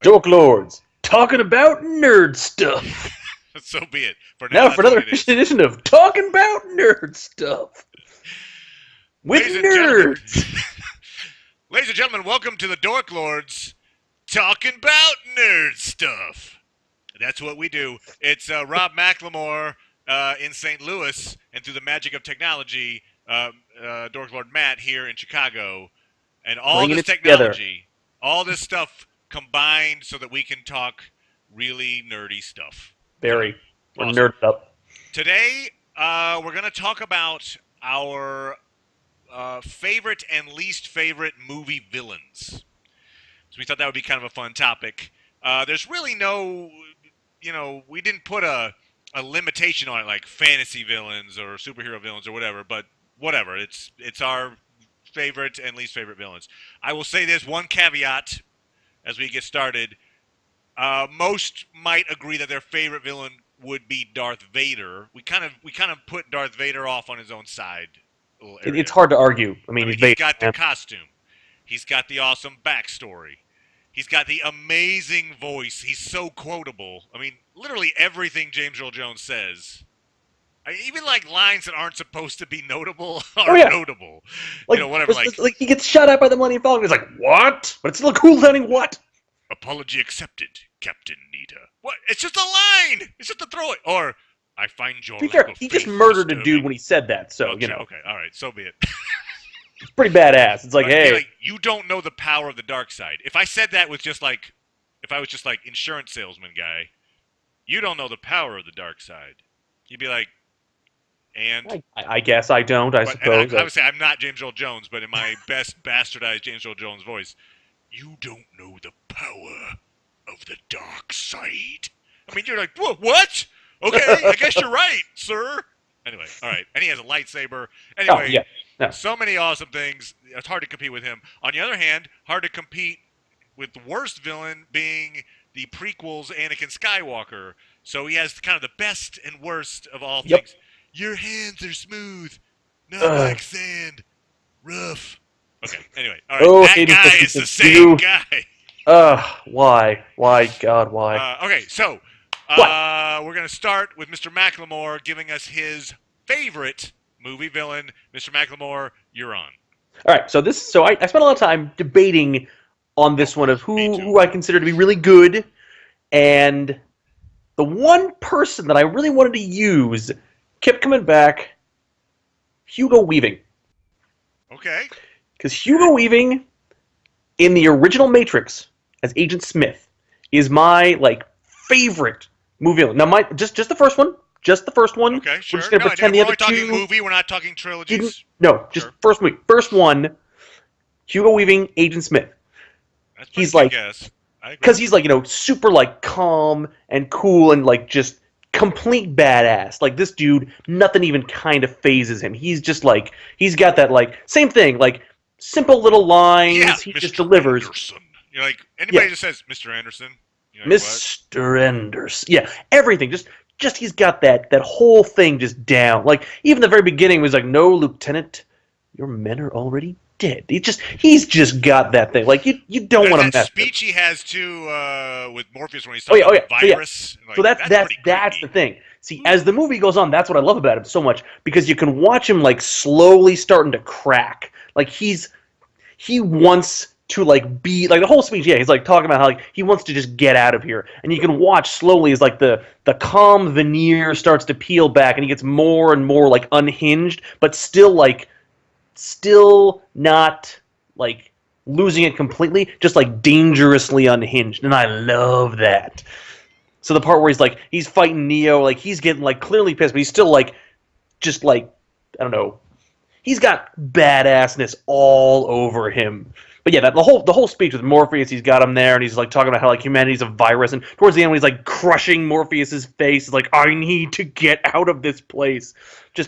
Dork Lords, talking about nerd stuff. So be it. For now, Now for that's what another it is. edition of Talking About Nerd Stuff. With Ladies and gentlemen, nerds. ladies and gentlemen, welcome to the Dork Lords, talking about nerd stuff. That's what we do. It's Rob McLemore in St. Louis, and through the magic of technology, Dork Lord Matt here in Chicago, and all Bringing this it together. technology, all this stuff combined so that we can talk really nerdy stuff. Barry, we're Awesome. nerded up. Today, we're going to talk about our favorite and least favorite movie villains. So we thought that would be kind of a fun topic. There's really no, we didn't put a limitation on it like fantasy villains or superhero villains or whatever, but whatever. It's our favorite and least favorite villains. I will say this one caveat as we get started. Most might agree that their favorite villain would be Darth Vader. We kind of put Darth Vader off on his own side. It's hard to argue. I mean, he's got the costume. He's got the awesome backstory. He's got the amazing voice. He's so quotable. I mean, literally everything James Earl Jones says. Even like lines that aren't supposed to be notable are notable. Like, whatever. Like he gets shot at by the Millennium Falcon. He's like, what? But it's still a cool sounding what? Apology accepted, Captain Nita. What? It's just a line. It's just a throw it. Or I find your. To be fair, he just murdered a dude when he said that. So Okay, all right, so be it. It's pretty badass. It's like, hey, you don't know the power of the dark side. If I said that with just like, if I was just like insurance salesman guy, you don't know the power of the dark side. You'd be like, and I guess I don't. I suppose. I would say I'm not James Earl Jones, but in my best bastardized James Earl Jones voice, you don't know the power of the dark side. I mean, you're like, what? Okay, I guess you're right, sir. Anyway, all right. And he has a lightsaber. Anyway, so many awesome things. It's hard to compete with him. On the other hand, hard to compete with the worst villain being the prequels Anakin Skywalker. So he has kind of the best and worst of all things. Your hands are smooth, not like sand. Rough. Okay, anyway. All right, that guy is the same guy. Why? Why, God, why? Okay, so we're going to start with Mr. McLemore giving us his favorite movie villain. Mr. McLemore, you're on. All right, so I spent a lot of time debating on this one of who I consider to be really good, and the one person that I really wanted to use kept coming back, Hugo Weaving. Okay. Because Hugo Weaving, in the original Matrix, as Agent Smith, is my favorite movie villain. Now, just the first one. Just the first one. Okay, sure. We're just going to pretend the other two. We're only talking movie. We're not talking trilogies. First movie. First one, Hugo Weaving, Agent Smith. That's pretty good guess. Because he's super calm and cool and just complete badass. Like this dude, nothing even kind of phases him. He's just he's got that same thing, simple little lines. He Mr. just delivers. Anderson. You're like anybody just says Mr. Anderson. Mr. Anderson. Yeah, everything. Just he's got that whole thing just down. Even the very beginning was no, Lieutenant, your men are already dead. He's just got that thing. You don't want to mess. That speech he has too with Morpheus when he's talking about the virus. So that's the thing. See, as the movie goes on, that's what I love about him so much, because you can watch him slowly starting to crack. He wants to be the whole speech. Yeah, he's talking about how he wants to just get out of here, and you can watch slowly as the calm veneer starts to peel back, and he gets more and more unhinged, but still not losing it completely, just dangerously unhinged, and I love that. So the part where he's fighting Neo, he's getting clearly pissed, but he's still I don't know. He's got badassness all over him. But yeah, the whole speech with Morpheus, he's got him there, and he's talking about how humanity's a virus, and towards the end when he's crushing Morpheus's face, it's I need to get out of this place.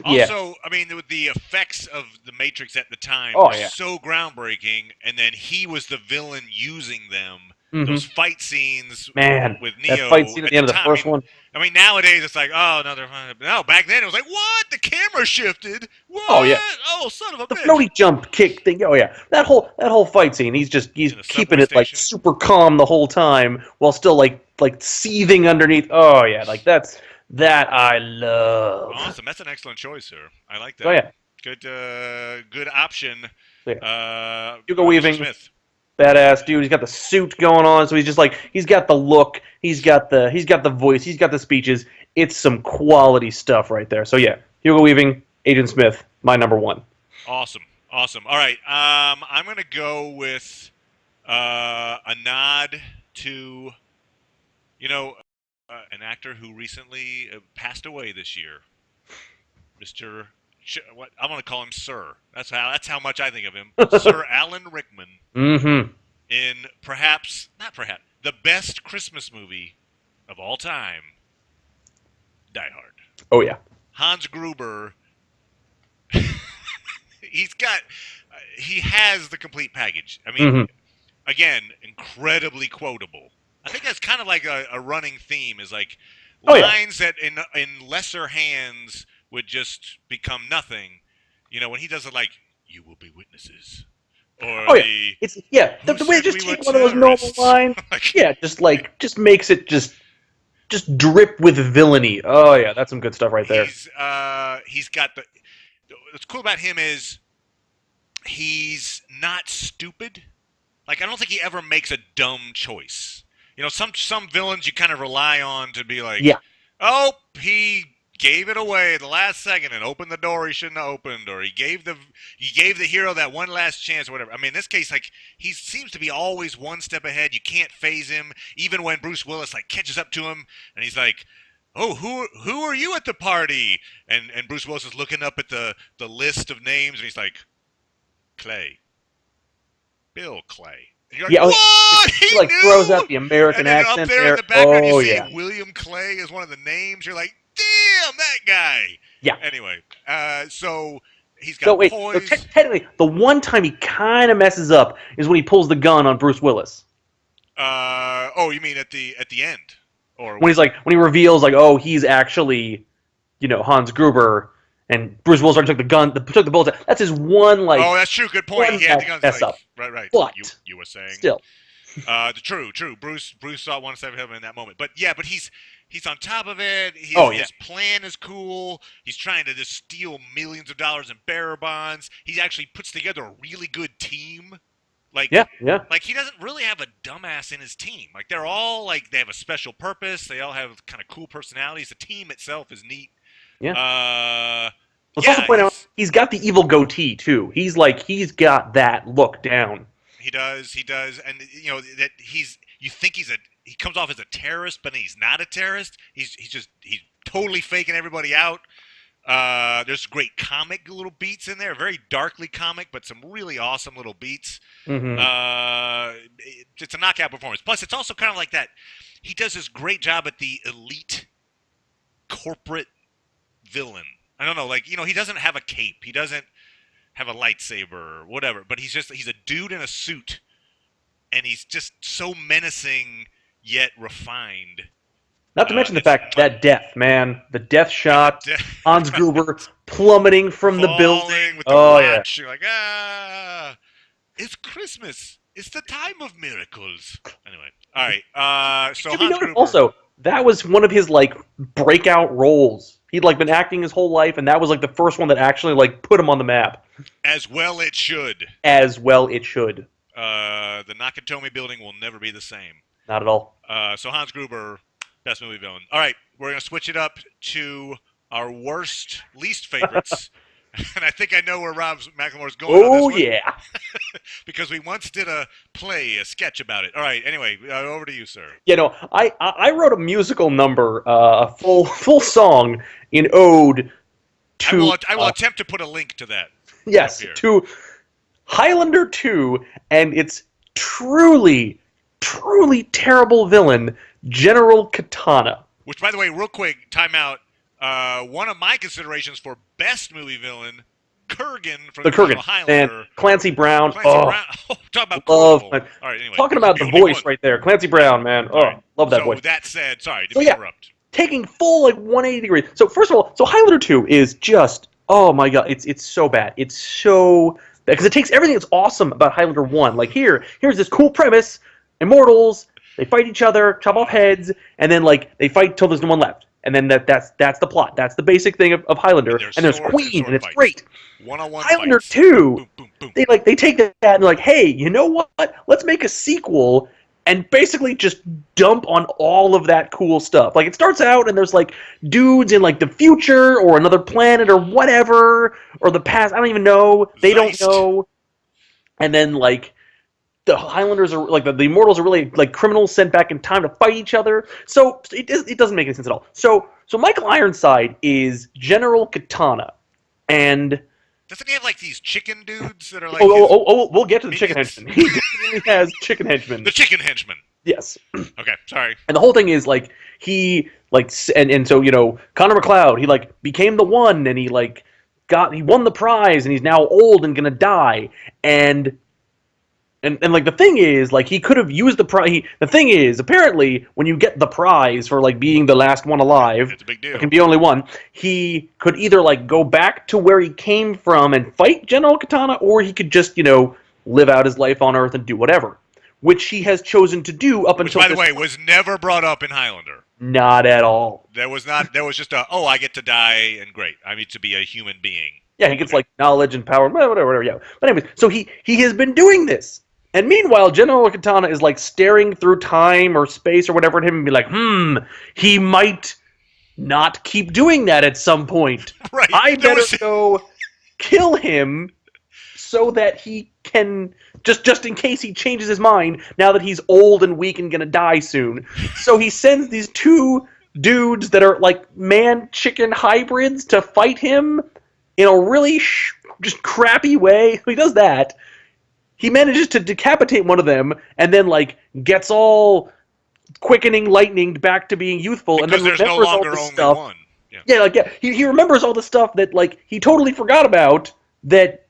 Also, I mean, with the effects of the Matrix at the time, so groundbreaking, and then he was the villain using them. those fight scenes Man, with that Neo fight scene at the end of the time. first one. I mean, nowadays it's like, oh, no, they're fine. No, back then it was like, what? The camera shifted. What? Oh yeah, Oh, son of a the bitch. floaty jump kick thing. Oh yeah, that whole fight scene. He's In the keeping subway it like station. super calm the whole time while still like seething underneath. Oh yeah, like that I love. Awesome. That's an excellent choice, sir. I like that. Oh yeah, Good option. so, yeah. Agent Hugo Weaving, Smith. badass dude. He's got the suit going on, so he's just like he's got the look, he's got the voice, he's got the speeches. It's some quality stuff right there. So yeah, Hugo Weaving, Agent Smith, my number one. Awesome. All right. I'm gonna go with a nod to, an actor who recently passed away this year, Mr. What I'm gonna call him Sir. That's how much I think of him, Sir Alan Rickman. Mm-hmm. In not perhaps, the best Christmas movie of all time, Die Hard. Oh yeah. Hans Gruber, he has the complete package. I mean, again, incredibly quotable. I think that's kind of like a running theme is like lines that in lesser hands would just become nothing. When he does it like, you will be witnesses. Or the way it just take one of those normal lines. just makes it just drip with villainy. Oh yeah, that's some good stuff right there. He's got what's cool about him is he's not stupid. Like I don't think he ever makes a dumb choice. Some villains you kind of rely on to be like, oh, he gave it away at the last second and opened the door he shouldn't have opened, or he gave the hero that one last chance or whatever. I mean, in this case, like he seems to be always one step ahead. You can't phase him, even when Bruce Willis like catches up to him and he's like, "Oh, who are you at the party?" And Bruce Willis is looking up at the list of names and he's like, "Clay, Bill Clay." And you're like, what? He like knew? Throws out the American and then accent up there in the background, you see yeah. William Clay is one of the names. You're like, damn, that guy. Yeah. Anyway, so he's got poise. Technically, the one time he kind of messes up is when he pulls the gun on Bruce Willis. You mean at the end, or when he reveals like, oh, he's actually, Hans Gruber, and Bruce Willis already took the bullets. That's his one like. Oh, that's true. Good point. He had the guns. Mess up. Right. But you were saying still. True. Bruce saw one step ahead in that moment, but he's on top of it. His plan is cool. He's trying to just steal millions of dollars in bearer bonds. He actually puts together a really good team. Like Like he doesn't really have a dumbass in his team. Like they're all like they have a special purpose. They all have kind of cool personalities. The team itself is neat. Yeah. Let's also point out he's got the evil goatee too. He's got that look down. He does, and that you think he comes off as a terrorist, but he's not a terrorist. He's totally faking everybody out. There's great comic little beats in there, very darkly comic, but some really awesome little beats. Mm-hmm. It's a knockout performance. Plus, it's also kind of like that. He does this great job at the elite corporate villain. I don't know, like he doesn't have a cape. He doesn't have a lightsaber or whatever, but he's a dude in a suit, and he's just so menacing yet refined. Not to mention the fact that death, man, the death shot, Hans Gruber plummeting from the building. With the watch. You're like, it's Christmas. It's the time of miracles. Anyway, all right. So Hans Gruber. Also, that was one of his like breakout roles. He'd like been acting his whole life, and that was like the first one that actually like put him on the map. As well it should. The Nakatomi building will never be the same. Not at all. So Hans Gruber, best movie villain. All right, we're going to switch it up to our least favorites. And I think I know where Rob McLemore's going on this one. Yeah. Because we once did a sketch about it. All right, anyway, over to you, sir. I wrote a musical number, a full song in ode to... I will attempt to put a link to that. Yes, to Highlander 2 and its truly, truly terrible villain, General Katana. Which, by the way, real quick, time out. One of my considerations for best movie villain Kurgan from The the original Kurgan. Highlander. And Clancy Brown. Clancy Brown. Oh, talk about love. quotable. All right, anyway. Talking about the voice right there. Clancy Brown, man. Oh, Right. love that So voice. that said, sorry, So, didn't yeah. interrupt. Taking full, like, 180 degrees. So, first of all, Highlander 2 is just, oh my god, it's so bad. It's so... Because it takes everything that's awesome about Highlander 1. Like, here's this cool premise. Immortals, they fight each other, chop off heads, and then, like, they fight till there's no one left. And then that's the plot. That's the basic thing of Highlander. And there's Queen, and it's fights. great. One-on-one Highlander fights. 2, Boom, boom, boom. they take that and they're like, hey, you know what? Let's make a sequel and basically just dump on all of that cool stuff. Like, it starts out and there's, like, dudes in, like, the future or another planet or whatever, or the past. I don't even know. They don't know. And then, like, the Highlanders are, like, the Immortals are really, like, criminals sent back in time to fight each other. So it doesn't make any sense at all. So Michael Ironside is General Katana. And... Doesn't he have, like, these chicken dudes that are like... we'll get to the chicken henchman. He definitely has chicken henchmen. The chicken henchman. Yes. Okay, sorry. And the whole thing is, like, he, like, and so, you know, Connor McLeod, he, like, became the one, and he, like, he won the prize, and he's now old and gonna die. And like, the thing is, like, he could have used the prize. The thing is, apparently, when you get the prize for, like, being the last one alive, it's a big deal. There can be only one. He could either, like, go back to where he came from and fight General Katana, or he could just, you know, live out his life on Earth and do whatever, which he has chosen to do up until. By the way, was never brought up in Highlander. Not at all. There was not. There was just I get to die and great. I need to be a human being. Yeah, he gets like knowledge and power, whatever. Yeah. But anyways, so he has been doing this. And meanwhile, General Katana is like staring through time or space or whatever at him and be like, he might not keep doing that at some point. Right. I better go kill him so that he can, just in case he changes his mind, now that he's old and weak and gonna die soon. So he sends these two dudes that are like man-chicken hybrids to fight him in a really just crappy way. He does that. He manages to decapitate one of them, and then, like, gets all quickening, lightninged back to being youthful, because and then there's remembers no longer all the only stuff. one. Yeah. He remembers all the stuff that, like, he totally forgot about, that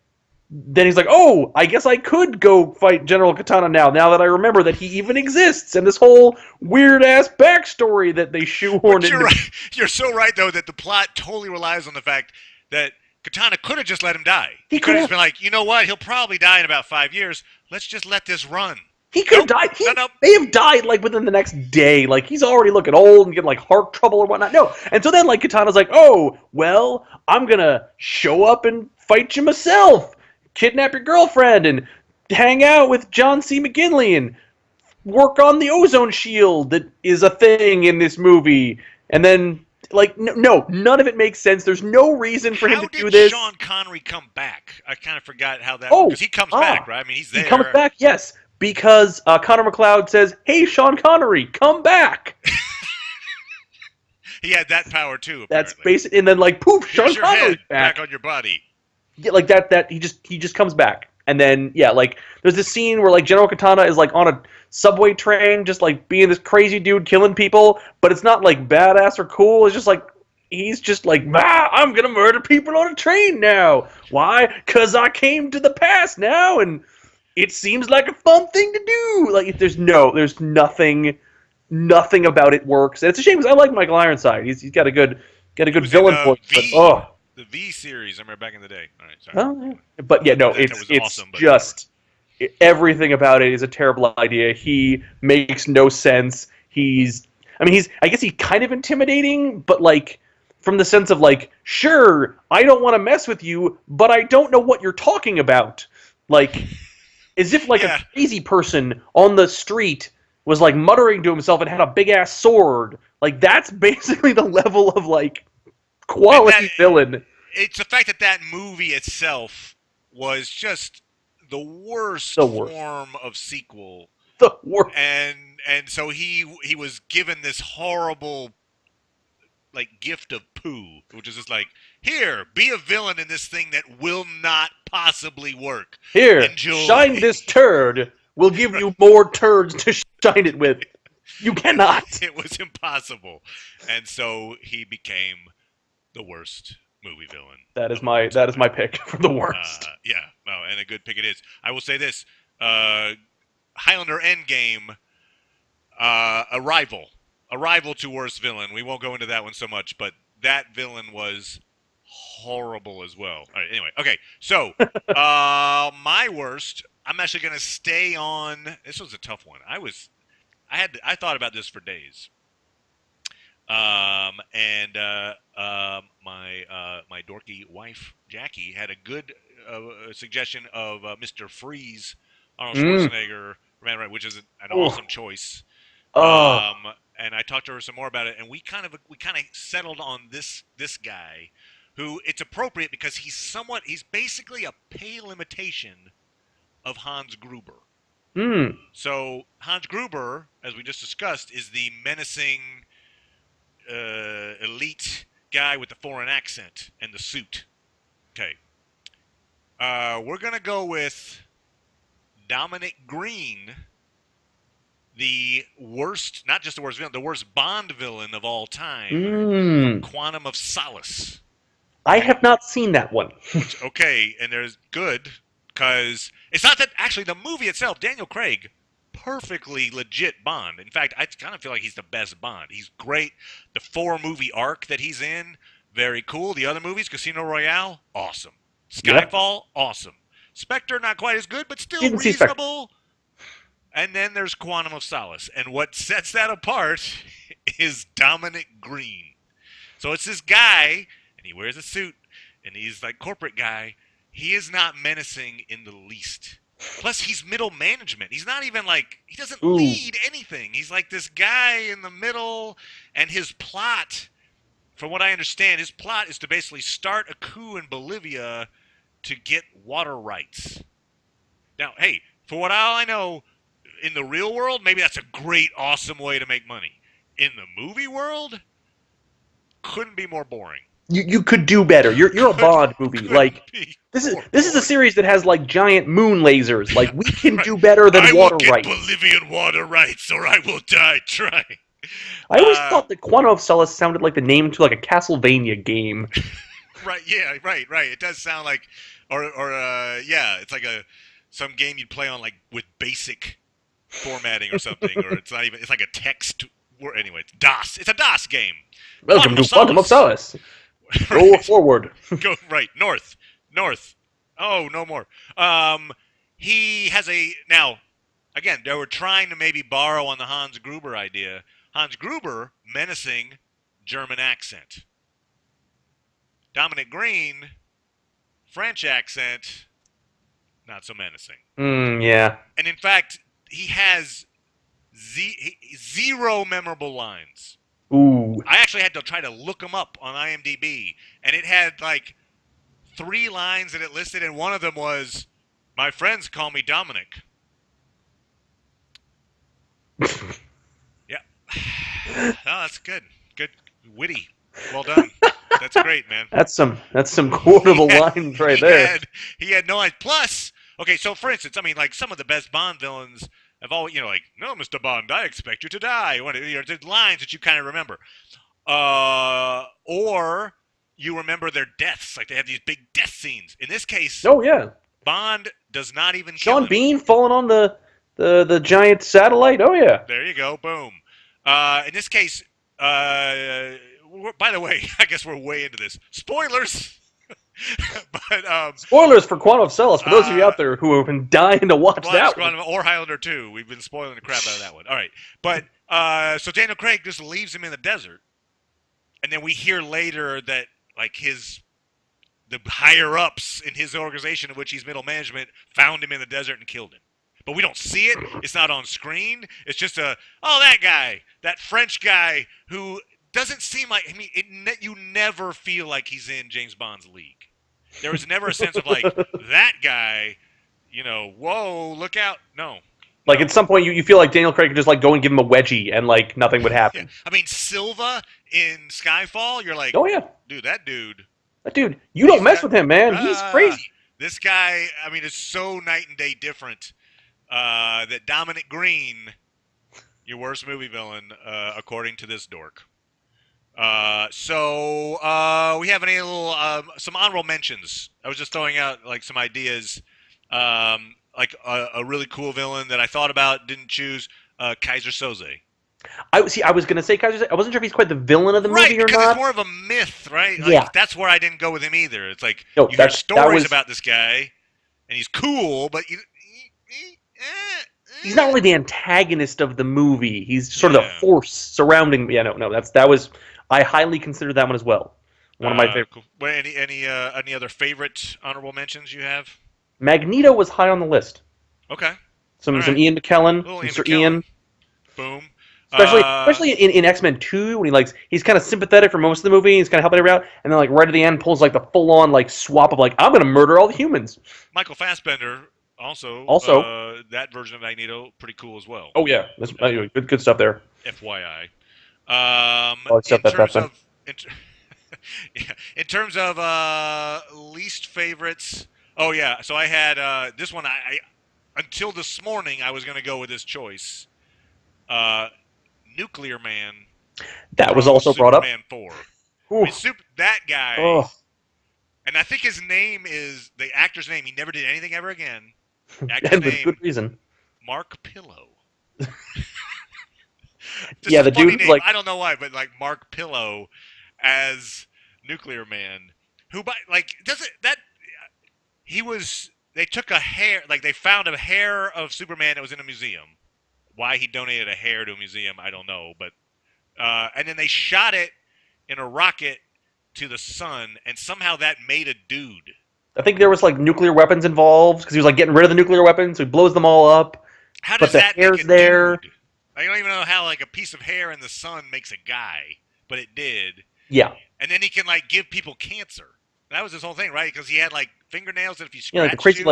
then he's like, oh, I guess I could go fight General Katana now that I remember that he even exists, and this whole weird-ass backstory that they shoehorned into. Right. You're so right, though, that the plot totally relies on the fact that Katana could have just let him die. He could have just been like, you know what? He'll probably die in about 5 years. Let's just let this run. He could have died. He may have died, like, within the next day. Like, he's already looking old and getting, like, heart trouble or whatnot. No. And so then, like, Katana's like, oh, well, I'm gonna show up and fight you myself. Kidnap your girlfriend and hang out with John C. McGinley and work on the ozone shield that is a thing in this movie. And then... Like, no, none of it makes sense. There's no reason for him to do this. How did Sean Connery come back? I kind of forgot how that... because he comes back, right? I mean, he's there. He comes back, yes, because Connor McLeod says, hey, Sean Connery, come back. He had that power, too, apparently. That's basic, and then, like, poof, Sean Connery's back. Back on your body. Yeah, like, he just comes back. And then, yeah, like, there's this scene where, like, General Katana is, like, on a subway train, just, like, being this crazy dude killing people, but it's not, like, badass or cool. It's just, like, he's just like, I'm gonna murder people on a train now. Why? Because I came to the past now, and it seems like a fun thing to do. Like, there's nothing about it works. And it's a shame, because I like Michael Ironside. He's got a good villain voice, the V series, I remember back in the day. All right, sorry. Oh, yeah. But yeah, no, it's awesome, just everything about it is a terrible idea. He makes no sense. I guess he's kind of intimidating, but like from the sense of like, sure, I don't want to mess with you, but I don't know what you're talking about. Like, as if like a crazy person on the street was like muttering to himself and had a big ass sword. Like, that's basically the level of like quality villain. It's the fact that movie itself was just the worst form of sequel. The worst. And so he was given this horrible like gift of poo, which is just like, here, be a villain in this thing that will not possibly work. Here, enjoy. Shine this turd. We'll give you more turds to shine it with. You cannot. It was impossible. And so he became the worst movie villain. That is of all my time. pick for the worst. Yeah, no, and a good pick it is. I will say this: Highlander Endgame, a rival to worst villain. We won't go into that one so much, but that villain was horrible as well. All right, anyway, okay, so my worst. I'm actually going to stay on. This was a tough one. I thought about this for days. My dorky wife Jackie had a good suggestion of Mr. Freeze, Arnold Mm. Schwarzenegger, right, which is an Oh. awesome choice. Oh. And I talked to her some more about it, and we kind of settled on this guy, who it's appropriate because he's basically a pale imitation of Hans Gruber. Mm. So Hans Gruber, as we just discussed, is the menacing elite guy with the foreign accent and the suit. Okay. We're going to go with Dominic Green, the worst, not just the worst villain, the worst Bond villain of all time from Mm. Quantum of Solace. I And, have not seen that one. okay, and there's good, because it's not that, actually, the movie itself, Daniel Craig, perfectly legit Bond. In fact, I kind of feel like he's the best Bond. He's great. The 4-movie arc that he's in, very cool. The other movies, Casino Royale, awesome. Yep. Skyfall, awesome. Spectre, not quite as good, but still Didn't see Spectre. reasonable. And then there's Quantum of Solace. And what sets that apart is Dominic Green. So it's this guy, and he wears a suit, and he's like corporate guy. He is not menacing in the least. Plus, he's middle management. He's not even like, he doesn't Ooh. lead anything. He's like this guy in the middle, and his plot, from what I understand, his plot is to basically start a coup in Bolivia to get water rights. Now, hey, for what all I know, in the real world, maybe that's a great, awesome way to make money. In the movie world, couldn't be more boring. You could do better. You're a Bond movie. Like Be this is more this is a boring. series that has like giant moon lasers. Like we can Right. do better than I water will get rights. Bolivian water rights, or I will die trying. I always thought that Quantum of Solace sounded like the name to like a Castlevania game. Right, yeah, right. It does sound like, yeah, it's like some game you'd play on like with basic formatting or something, or it's not even. It's like a text. Anyway, it's DOS. It's a DOS game. Welcome to Quantum of Solace. Go Right. forward. Go right north. Oh, no more. He has a now. Again, they were trying to maybe borrow on the Hans Gruber idea. Hans Gruber, menacing German accent. Dominic Green, French accent, not so menacing. Yeah. And in fact, he has zero memorable lines. Ooh. I actually had to try to look him up on IMDb, and it had like 3 lines that it listed, and one of them was, "My friends call me Dominic." Yeah. Oh, that's good. Good, witty. Well done. That's great, man. That's some quotable He had- lines right he there. he had no lines. Plus, okay, so for instance, I mean, like some of the best Bond villains have always, like, "No, Mr. Bond, I expect you to die." There's lines that you kind of remember. Or you remember their deaths. Like they have these big death scenes. In this case, Oh yeah. Bond does not even kill Sean him. Bean falling on the giant satellite. Oh yeah. There you go. Boom. In this case, by the way, I guess we're way into this. Spoilers. But Spoilers for Quantum of Solace for those of you out there who have been dying to watch that one. or Highlander 2. We've been spoiling the crap out of that one. All right. But so Daniel Craig just leaves him in the desert. And then we hear later that like the higher ups in his organization, of which he's middle management, found him in the desert and killed him. But we don't see it. It's not on screen. It's just that guy, that French guy who doesn't seem like, I mean, you never feel like he's in James Bond's league. There was never a sense of like, that guy, whoa, look out. No. Like at some point you feel like Daniel Craig could just like go and give him a wedgie and like nothing would happen. Yeah. I mean, Silva in Skyfall, you're like, Oh yeah. dude, that dude. But dude, you don't mess with him, man. He's crazy. This guy, I mean, it's so night and day different that Dominic Green, your worst movie villain, according to this dork. We have any little some honorable mentions. I was just throwing out like some ideas, like a really cool villain that I thought about, didn't choose. Kaiser Soze. I was gonna say Kaiser. I wasn't sure if he's quite the villain of the Right, movie or because it's not. more of a myth, right? Yeah, Like that's where I didn't go with him either. It's like no, you hear that stories was. about this guy, and he's cool, but He's not really the antagonist of the movie. He's sort of the yeah. force surrounding. Yeah, no, that was. I highly consider that one as well. One of my favorite. Cool. Well, any other favorite honorable mentions you have? Magneto was high on the list. Okay, all Some right. Ian McKellen, Little Ian Mr. McKellen. Ian, Boom. Uh, especially in X Men 2 when he's kind of sympathetic for most of the movie. He's kind of helping everybody out, and then like right at the end pulls like the full on like swap of like I'm gonna murder all the humans. Michael Fassbender, also, Also, that version of Magneto, pretty cool as well. oh yeah, anyway, good stuff there. FYI. All In except that terms Batman. of yeah, in terms of least favorites, oh yeah. So I had this one. I until this morning I was going to go with this choice. Uh, Nuclear Man That was from also brought up. Superman 4. I Ooh, mean, that guy, oh, and I think his name is the actor's name. He never did anything ever again. Actor's and with good name reason. Mark Pillow. Just Yeah, a the funny dude name. like I don't know why, but like Mark Pillow as Nuclear Man, who by like does it that he was. They took a hair, like they found a hair of Superman that was in a museum. Why he donated a hair to a museum, I don't know, but and then they shot it in a rocket to the sun, and somehow that made a dude. I think there was like nuclear weapons involved because he was like getting rid of the nuclear weapons, so he blows them all up. How But does the that make hair's a there. dude? I don't even know how like a piece of hair in the sun makes a guy, but it did. Yeah, And then he can like give people cancer. That was his whole thing, right? Because he had like fingernails that if you like the scratched crazy you,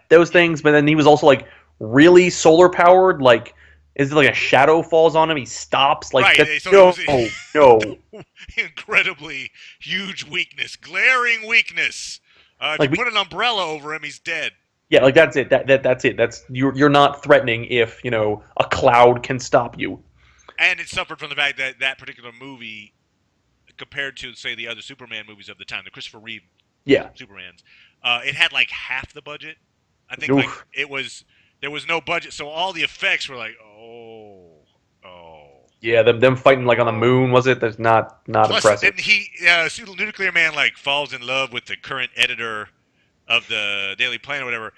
those things. But then he was also like really solar powered. Like, is it like a shadow falls on him? He stops. Like right? that. So No, it no. was incredibly huge weakness, glaring weakness. If you Like we, put an umbrella over him, he's dead. yeah, like that's it. That's it. That's you're not threatening if a cloud can stop you. And it suffered from the fact that that particular movie, compared to say the other Superman movies of the time, the Christopher Reeve Yeah. Supermans, it had like half the budget. I think like Oof. there was no budget, so all the effects were like, oh. Yeah, them fighting like on the moon, was it? That's not Plus, impressive. then Nuclear Man like falls in love with the current editor of the Daily Planet or whatever.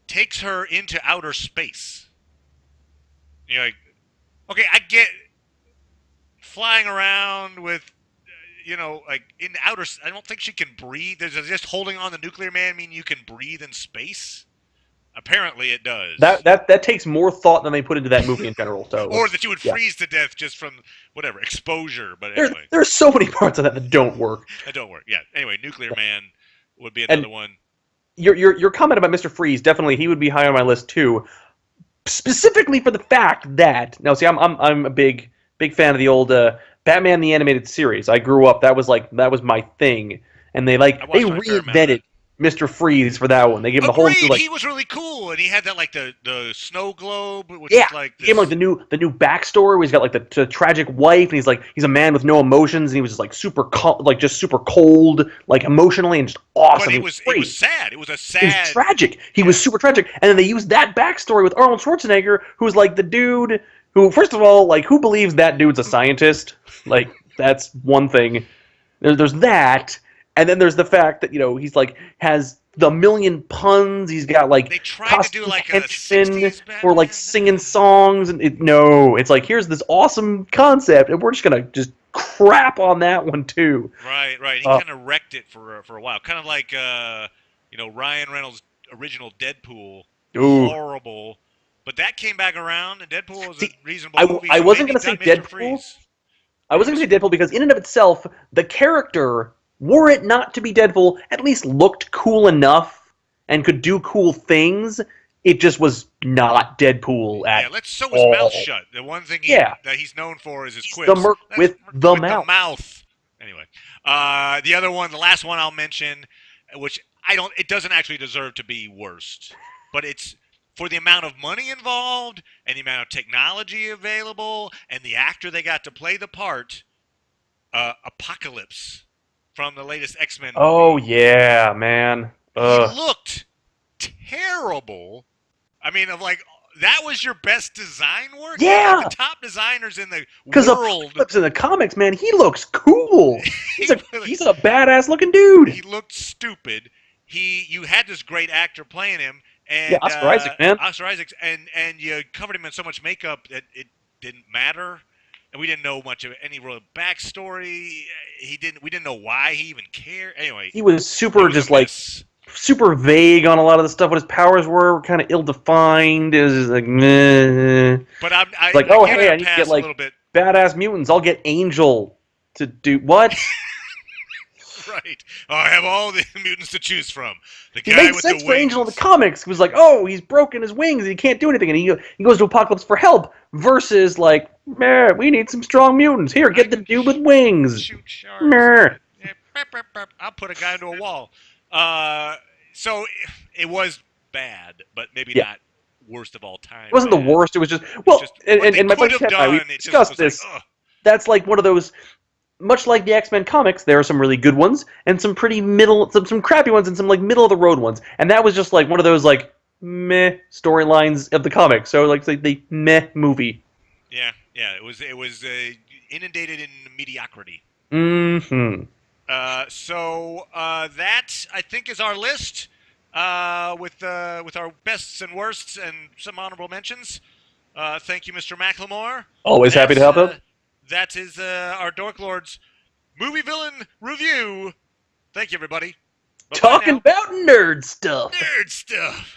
Takes her into outer space. You're like, okay, I get flying around with, like in outer. I don't think she can breathe. Does just holding on the Nuclear Man mean you can breathe in space? Apparently, it does. That takes more thought than they put into that movie in general. So, Or that you would yeah. freeze to death just from whatever exposure. But There, anyway, there's so many parts of that don't work. that don't work. Yeah. Anyway, Nuclear Man would be And another one. your comment about Mr. Freeze, definitely he would be high on my list too. Specifically for the fact that now, see, I'm a big fan of the old Batman the Animated Series. I grew up that was my thing, and they I watched a fair amount of reinvented Mr. Freeze for that one. They gave him the whole Agreed. like He was really cool, and he had that like the snow globe, which yeah, is like he gave him like the new backstory. Where he's got like the tragic wife, and he's a man with no emotions, and he was just like super cold, like emotionally, and just awesome. But He it was was great. sad. It was a He was sad. tragic. He was super tragic. And then they used that backstory with Arnold Schwarzenegger, who's like the dude who, first of all, like who believes that dude's a scientist? Like that's one thing. There's that, and then there's the fact that he's like has the million puns. He's got like They tried to costume do like a henchmen 60s for like Batman. singing songs, and it's like here's this awesome concept, and we're just gonna just crap on that one too. Right. He Uh, kind of wrecked it for a while. Kind of like Ryan Reynolds' original Deadpool. Ooh. Horrible. But that came back around, and Deadpool was See, a reasonable movie. I so wasn't maybe gonna say got Mr. Deadpool. Freeze. I was going to say Deadpool because in and of itself, the character, were it not to be Deadpool, at least looked cool enough and could do cool things. It just was not Deadpool at Let's sew his all. mouth shut. The one thing that he's known for is his quips. the merc Let's with merc the with mouth. the mouth. Anyway, the other one, the last one I'll mention, which it doesn't actually deserve to be worst, but it's for the amount of money involved and the amount of technology available and the actor they got to play the part, Apocalypse from the latest X-Men movie. Oh yeah, man. He looked terrible. I mean, that was your best design work? Yeah! Like the top designers in the Because world. in the comics, man, he looks cool. He's a badass looking He dude. looked stupid. You had this great actor playing him, and Yeah, Oscar Isaac, man. Oscar Isaac, and you covered him in so much makeup that it didn't matter, and we didn't know much of any real backstory. We didn't know why he even cared. Anyway, He was super super vague on a lot of the stuff. What his powers were kind of ill-defined. It was just like, meh. But I need to get like badass mutants. I'll get Angel to do what? Right. Oh, I have all the mutants to choose from. The He guy makes with sense the for wings. Angel in the comics. He was like, oh, he's broken his wings and he can't do anything, and he goes to Apocalypse for help. Versus like, meh, we need some strong mutants. Here, get the dude with wings. Shoot sharks. Meh. I'll put a guy into a wall. So it was bad, but maybe not worst of all time. It wasn't the worst. It was just and my buddy Ted and I, we discussed this. Like, that's like one of those. Much like the X-Men comics, there are some really good ones and some pretty some crappy ones and some like middle of the road ones. And that was just like one of those like meh storylines of the comics. So like the meh movie. Yeah. It was inundated in mediocrity. Mm-hmm. So that I think is our list with our bests and worsts and some honorable mentions. Thank you, Mr. McLemore. Always happy to help out. That is our Dork Lords movie villain review. Thank you, everybody. Bye-bye Talking now. about nerd stuff. Nerd stuff.